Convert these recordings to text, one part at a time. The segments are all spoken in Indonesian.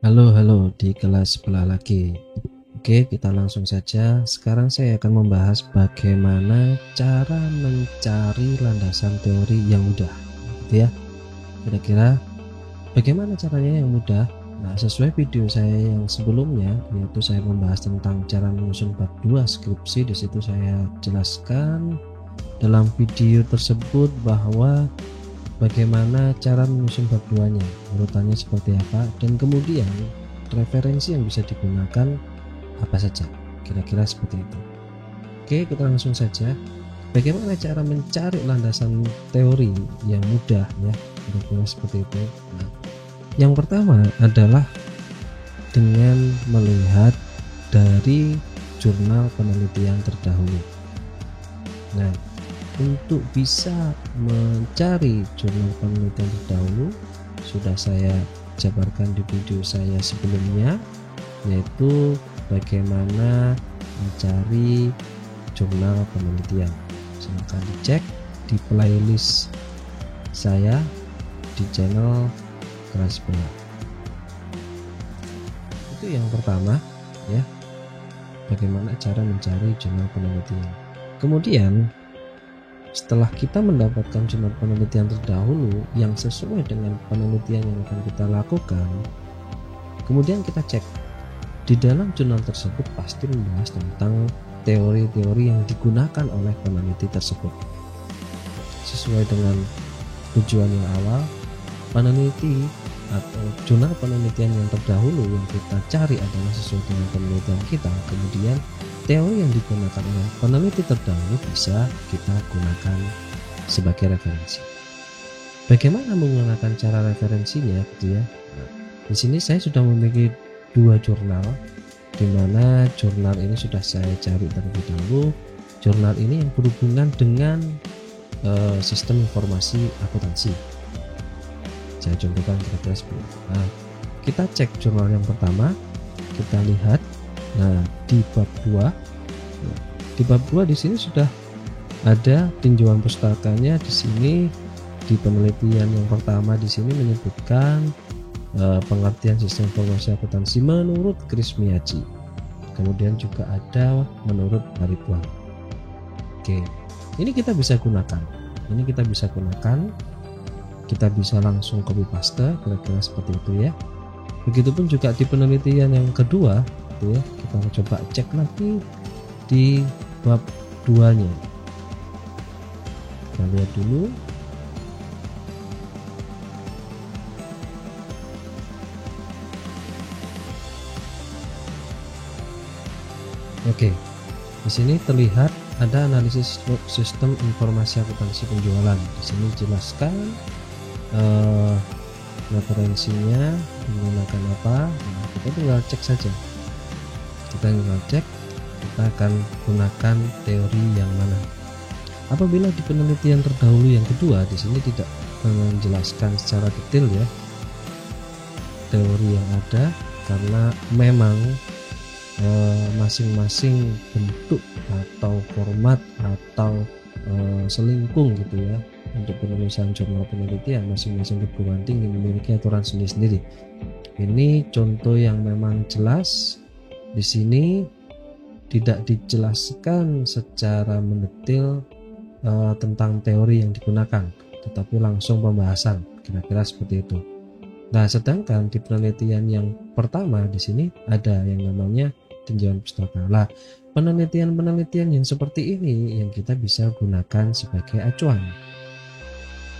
Halo di kelas sebelah lagi. Oke, kita langsung saja. Sekarang saya akan membahas bagaimana cara mencari landasan teori yang mudah, gitu ya. Kira-kira bagaimana caranya yang mudah? Nah, sesuai video saya yang sebelumnya, yaitu saya membahas tentang cara menyusun bab 2 skripsi. Di situ saya jelaskan dalam video tersebut bahwa bagaimana cara menyusun bab 2-nya, urutannya seperti apa, dan kemudian referensi yang bisa digunakan apa saja, kira-kira seperti itu. Oke, kita langsung saja. Bagaimana cara mencari landasan teori yang mudah ya, kira-kira seperti itu. Nah, yang pertama adalah dengan melihat dari jurnal penelitian terdahulu. Nah, untuk bisa mencari jurnal penelitian terdahulu sudah saya jabarkan di video saya sebelumnya, yaitu bagaimana mencari jurnal penelitian. Silahkan dicek di playlist saya di channel kelas sebelah. Itu yang pertama ya, bagaimana cara mencari jurnal penelitian. Kemudian setelah kita mendapatkan jurnal penelitian terdahulu yang sesuai dengan penelitian yang akan kita lakukan, kemudian kita cek di dalam jurnal tersebut pasti membahas tentang teori-teori yang digunakan oleh peneliti tersebut. Sesuai dengan tujuan yang awal, peneliti atau jurnal penelitian yang terdahulu yang kita cari adalah sesuai dengan penelitian kita. Kemudian teori yang digunakan oleh peneliti terdahulu bisa kita gunakan sebagai referensi. Bagaimana menggunakan cara referensinya, gitu ya? Nah, di sini saya sudah memiliki 2 jurnal, di mana jurnal ini sudah saya cari terlebih dahulu. Jurnal ini yang berhubungan dengan sistem informasi akuntansi. Saya contohkan kira-kira seperti itu. Nah, kita cek jurnal yang pertama, kita lihat. Nah, di bab 2, di bab 2 di sini sudah ada tinjauan pustakanya. Di sini di penelitian yang pertama di sini menyebutkan pengertian sistem informasi akuntansi menurut Chris Miyaji. Kemudian juga ada menurut Ridwan. Oke, ini kita bisa gunakan. Kita bisa langsung copy paste, kira-kira seperti itu ya. Begitupun juga di penelitian yang kedua, gitu ya. Kita coba cek lagi di bab 2-nya. Kita lihat dulu. Oke, di sini terlihat ada analisis sistem informasi akuntansi penjualan. Di sini jelaskan referensinya menggunakan apa. Nah, kita tinggal cek saja. Kita akan gunakan teori yang mana. Apabila di penelitian terdahulu yang kedua, di sini tidak menjelaskan secara detail ya teori yang ada, karena memang masing-masing bentuk atau format atau selingkung gitu ya untuk penulisan jurnal penelitian, masing-masing perguruan tinggi memiliki aturan sendiri-sendiri. Ini contoh yang memang jelas. Di sini tidak dijelaskan secara mendetail tentang teori yang digunakan, tetapi langsung pembahasan, kira-kira seperti itu. Nah, sedangkan di penelitian yang pertama di sini ada yang namanya tinjauan pustaka. Lah, penelitian-penelitian yang seperti ini yang kita bisa gunakan sebagai acuan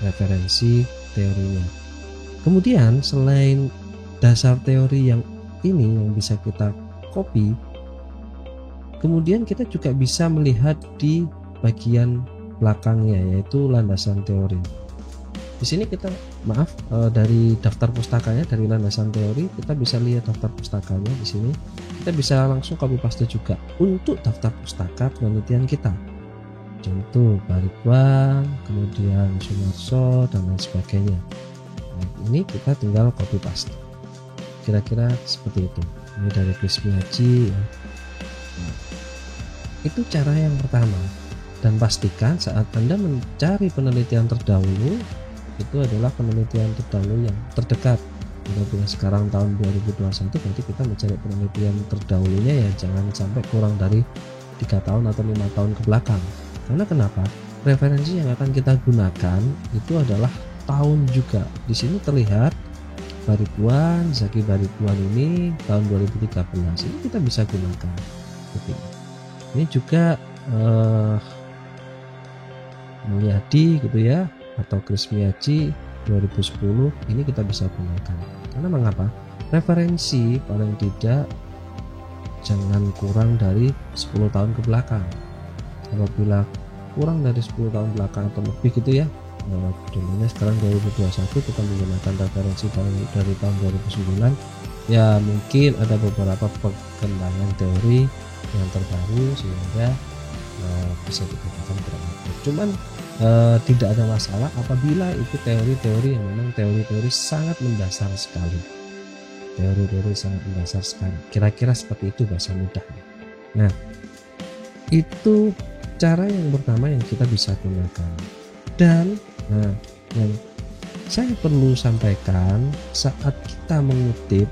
referensi teorinya. Kemudian selain dasar teori yang ini yang bisa kita copy, kemudian kita juga bisa melihat di bagian belakangnya, yaitu landasan teori. Di sini kita dari daftar pustakanya, dari landasan teori kita bisa lihat daftar pustakanya. Di sini kita bisa langsung copy paste juga untuk daftar pustaka penelitian kita. Contoh Ridwan, kemudian Sumarso dan lain sebagainya. Nah, ini kita tinggal copy paste. Kira-kira seperti itu. Ini dari Chris Miyaji ya. Nah, itu cara yang pertama. Dan pastikan saat Anda mencari penelitian terdahulu, itu adalah penelitian terdahulu yang terdekat Apabila sekarang tahun 2021 berarti kita mencari penelitian terdahulunya ya jangan sampai kurang dari 3 tahun atau 5 tahun ke belakang. Karena kenapa? Referensi yang akan kita gunakan itu adalah tahun juga. Di sini terlihat Barituan, Zaki Barituan ini tahun 2013. Ini kita bisa gunakan. Ini juga Mulyadi gitu ya, atau Chris Miyaji 2010 ini kita bisa gunakan. Karena mengapa? Referensi paling tidak jangan kurang dari 10 tahun ke belakang. Apabila kurang dari 10 tahun belakang atau lebih gitu ya, contohnya sekarang 2021 kita menggunakan referensi dari tahun 2009, ya mungkin ada beberapa perkembangan teori yang terbaru sehingga bisa dikatakan kurang lebih. Cuman tidak ada masalah apabila itu teori-teori yang memang teori-teori sangat mendasar sekali. Teori-teori sangat mendasar sekali. Kira-kira seperti itu bahasa mudahnya. Nah, itu cara yang pertama yang kita bisa gunakan. Dan yang saya perlu sampaikan saat kita mengutip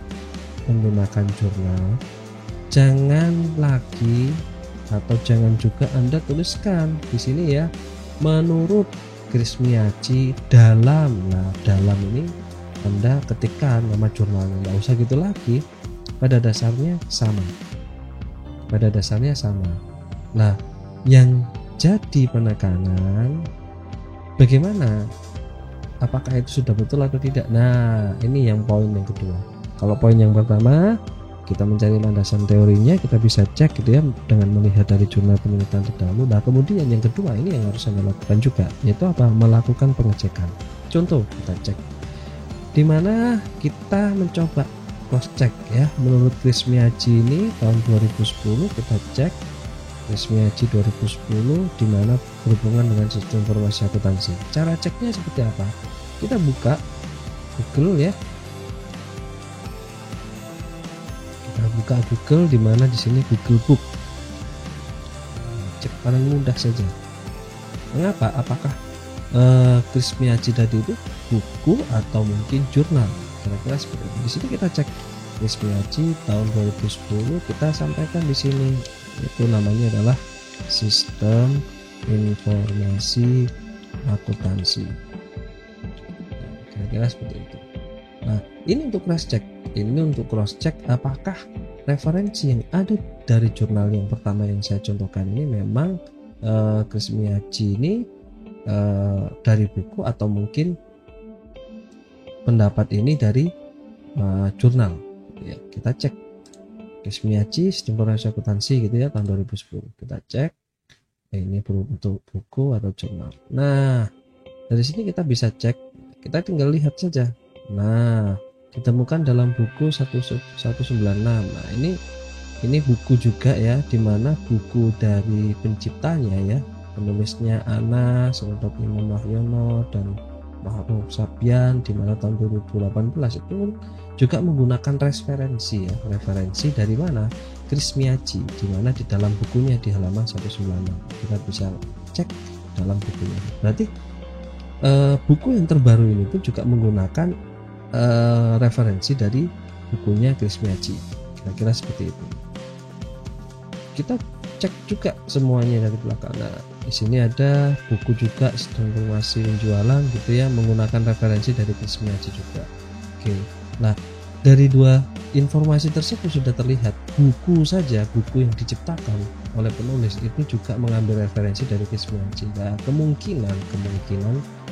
menggunakan jurnal, jangan lagi atau jangan juga Anda tuliskan di sini ya, menurut Chris Miyaji dalam. Nah, dalam ini Anda ketikkan nama jurnalnya, nggak usah gitu lagi. Pada dasarnya sama. Pada dasarnya sama. Nah, yang jadi penekanan bagaimana? Apakah itu sudah betul atau tidak? Nah, ini yang poin yang kedua. Kalau poin yang pertama, kita mencari landasan teorinya, kita bisa cek gitu ya dengan melihat dari jurnal penelitian terdahulu. Nah, kemudian yang kedua ini yang harus Anda lakukan juga, yaitu apa? Melakukan pengecekan. Contoh, kita cek di mana kita mencoba cross check ya. Menurut Chris Miyaji ini tahun 2010 kita cek Chris Miyaji 2010 di mana berhubungan dengan sistem informasi akuntansi. Cara ceknya seperti apa? Kita buka Google ya. Kita buka Google di mana di sini Google Book. Cek paling mudah saja. Mengapa? Apakah Chris Miyaji tadi itu buku atau mungkin jurnal? Kira-kira seperti itu. Di sini kita cek Chris Miyaji tahun 2010, kita sampaikan di sini. Itu namanya adalah sistem informasi akuntansi. Kira-kira seperti itu. Nah, ini untuk cross check. Ini untuk cross check apakah referensi yang ada dari jurnal yang pertama yang saya contohkan ini memang Chris Miyaji ini dari buku atau mungkin pendapat ini dari jurnal. Ya, kita cek Chris Miyaji sistem informasi akuntansi gitu ya tahun 2010. Kita cek ini berbentuk buku atau jurnal. Nah, dari sini kita bisa cek, kita tinggal lihat saja. Nah, ditemukan dalam buku 1196. Nah, ini buku juga ya, dimana buku dari penciptanya ya, penulisnya Anas, Dr. Imam Wahyono dan Mahruf Sabian, di mana tahun 2018 itu juga menggunakan referensi ya, referensi dari mana? Chris Miyaji, di mana di dalam bukunya di halaman 196 kita bisa cek dalam bukunya. Berarti buku yang terbaru ini pun juga menggunakan referensi dari bukunya Chris Miyaji. Kira-kira seperti itu. Kita cek juga semuanya dari belakang. Nah, di sini ada buku juga sistem informasi penjualan gitu ya, menggunakan referensi dari Chris Miyaji juga. Oke. Nah, dari dua informasi tersebut sudah terlihat buku saja, buku yang diciptakan oleh penulis itu juga mengambil referensi dari Chris Miyaji. Nah, kemungkinan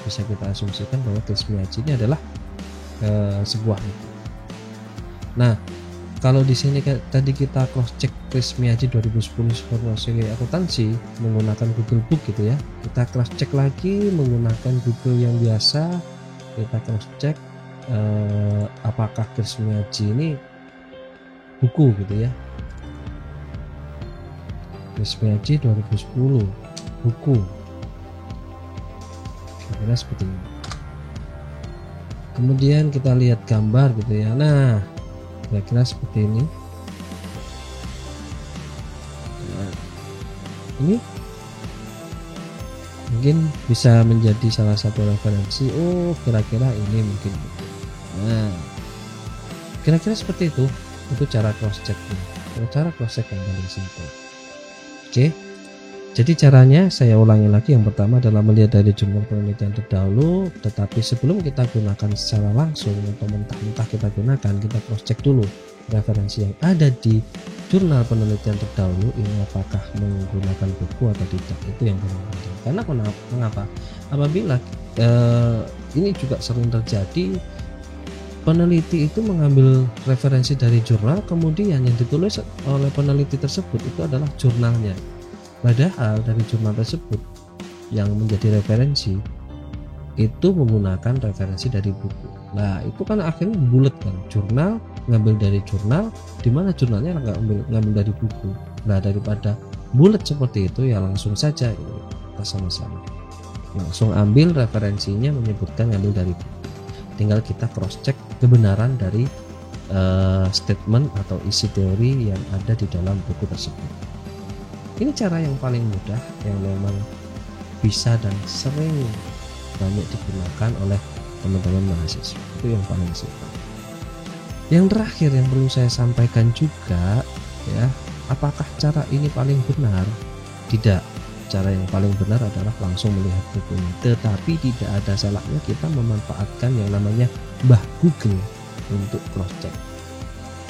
bisa kita asumsikan bahwa Chris Miyaji ini adalah sebuah buku. Nah, kalau di sini tadi kita cross check Chris Miyaji 2010 informasi akuntansi menggunakan Google Book gitu ya. Kita cross check lagi menggunakan Google yang biasa. Kita cross check apakah Chris Miyaji ini buku gitu ya. Chris Miyaji 2010 buku. Kira-kira seperti ini. Kemudian kita lihat gambar gitu ya. Nah, kira-kira seperti ini. Nah, ini mungkin bisa menjadi salah satu referensi. Oh, kira-kira ini mungkin. Nah, Kira-kira seperti itu cara cross checknya. Cara cross check yang paling simpel. Oke. Jadi caranya saya ulangi lagi, yang pertama adalah melihat dari jurnal penelitian terdahulu, tetapi sebelum kita gunakan secara langsung atau mentah-mentah kita gunakan, kita cross check dulu referensi yang ada di jurnal penelitian terdahulu ini apakah menggunakan buku atau tidak. Itu yang paling penting. Karena mengapa? Apabila ini juga sering terjadi, peneliti itu mengambil referensi dari jurnal, kemudian yang ditulis oleh peneliti tersebut itu adalah jurnalnya. Padahal dari jurnal tersebut yang menjadi referensi itu menggunakan referensi dari buku. Nah itu kan akhirnya bulat kan, jurnal ngambil dari jurnal, dimana jurnalnya ngambil dari buku. Nah daripada bulat seperti itu ya langsung saja kita sama-sama langsung ambil referensinya menyebutkan ngambil dari buku. Tinggal kita cross check kebenaran dari statement atau isi teori yang ada di dalam buku tersebut. Ini cara yang paling mudah yang memang bisa dan sering banyak digunakan oleh teman-teman mahasiswa. Itu yang paling simpel. Yang terakhir yang perlu saya sampaikan juga ya, apakah cara ini paling benar? Tidak. Cara yang paling benar adalah langsung melihat bukunya. Tetapi tidak ada salahnya kita memanfaatkan yang namanya Mbah Google untuk cross check.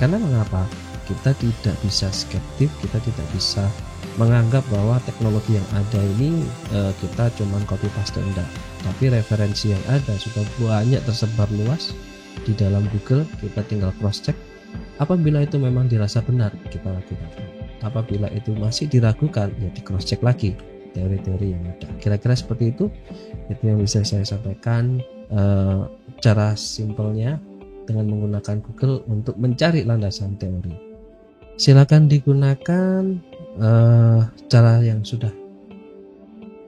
Karena mengapa? Kita tidak bisa skeptis, kita tidak bisa menganggap bahwa teknologi yang ada ini kita cuman copy paste, enggak. Tapi referensi yang ada sudah banyak tersebar luas di dalam Google, kita tinggal cross check. Apabila itu memang dirasa benar, kita lakukan. Apabila itu masih diragukan, ya di cross check lagi teori-teori yang ada. Kira-kira seperti itu yang bisa saya sampaikan cara simpelnya dengan menggunakan Google untuk mencari landasan teori. Silakan digunakan cara yang sudah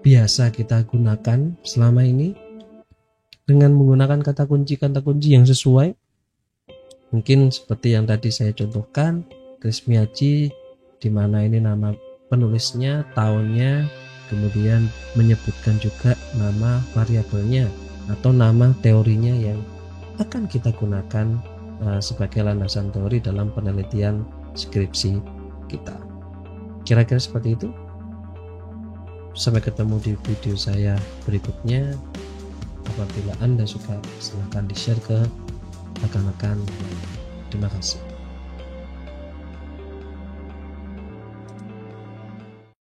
biasa kita gunakan selama ini dengan menggunakan kata kunci yang sesuai. Mungkin seperti yang tadi saya contohkan, Chris Miyaji, di mana ini nama penulisnya, tahunnya, kemudian menyebutkan juga nama variabelnya atau nama teorinya yang akan kita gunakan sebagai landasan teori dalam penelitian skripsi kita. Kira-kira seperti itu. Sampai ketemu di video saya berikutnya. Apabila Anda suka, silahkan di-share ke rekan-rekan. Terima kasih.